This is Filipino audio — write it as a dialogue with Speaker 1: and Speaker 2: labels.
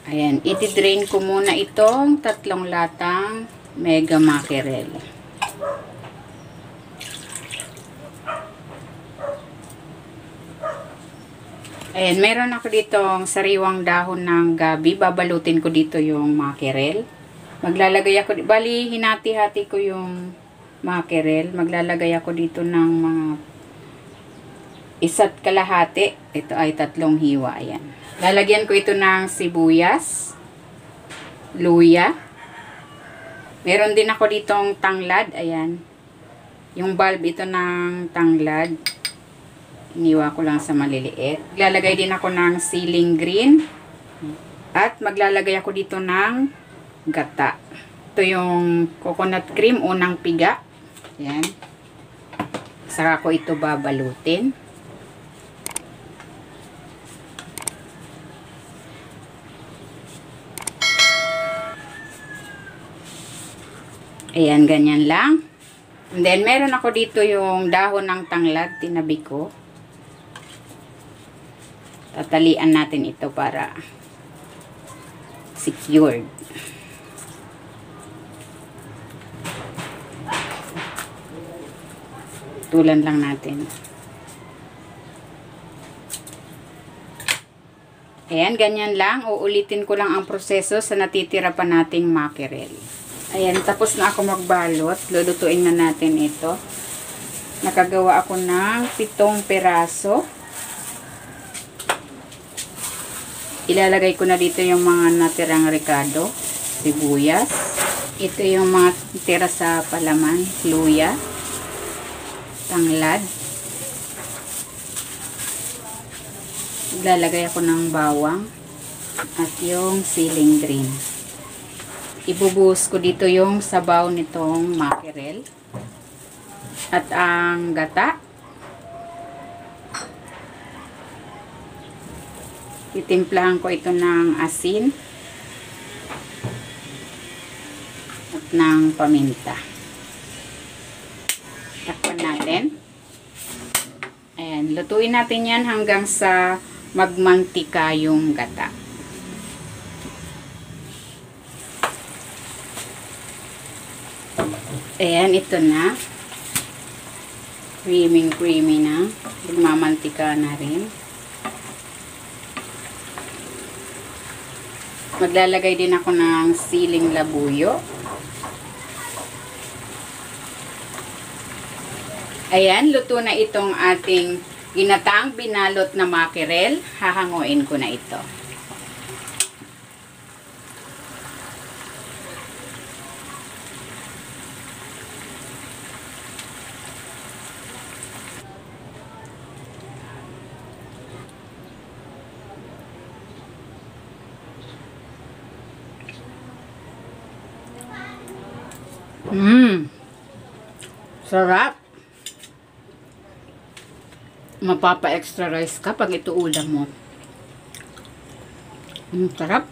Speaker 1: Ayan, iti-drain ko muna itong 3 latang mega mackerel. Ayan, meron ako ditong sariwang dahon ng gabi. Babalutin ko dito yung mackerel. Maglalagay ako, bali hinati-hati ko yung mackerel. Maglalagay ako dito ng mga 1 kalahati. Ito ay 3 hiwa. Ayan. Lalagyan ko ito ng sibuyas, luya. Meron din ako ditong tanglad. Ayan. Yung bulb ito ng tanglad. Iniwa ko lang sa maliliit. Maglalagay din ako ng ceiling green. At maglalagay ako dito ng gata. Ito yung coconut cream, unang piga. Ayan. Saka ko ito babalutin. Ayan, ganyan lang. And then, meron ako dito yung dahon ng tanglad, tinabi ko. Tatalian natin ito para secured. Tulan lang natin. Ayan, ganyan lang. Uulitin ko lang ang proseso sa natitira pa nating mackerel. Ayan, tapos na ako magbalot. Lulutuin na natin ito. Nakagawa ako ng 7 peraso. Ilalagay ko na dito yung mga natirang ricado, sibuyas. Ito yung mga tira sa palaman, luya, tanglad. Ilalagay ako ng bawang at yung ceiling green. Ibubuhos ko dito yung sabaw nitong mackerel at ang gata. Titimplahan ko ito ng asin at ng paminta. Takpan natin. Ayan, lutuin natin yan hanggang sa magmantika yung gata. Ayan, ito na. Creamy na. Magmamantika na rin. Maglalagay din ako ng siling labuyo. Ayan, luto na itong ating ginataang binalot na mackerel. Hahanguin ko na ito. Sarap. Mapapa-extra rice ka pag ito ulam mo. Sarap.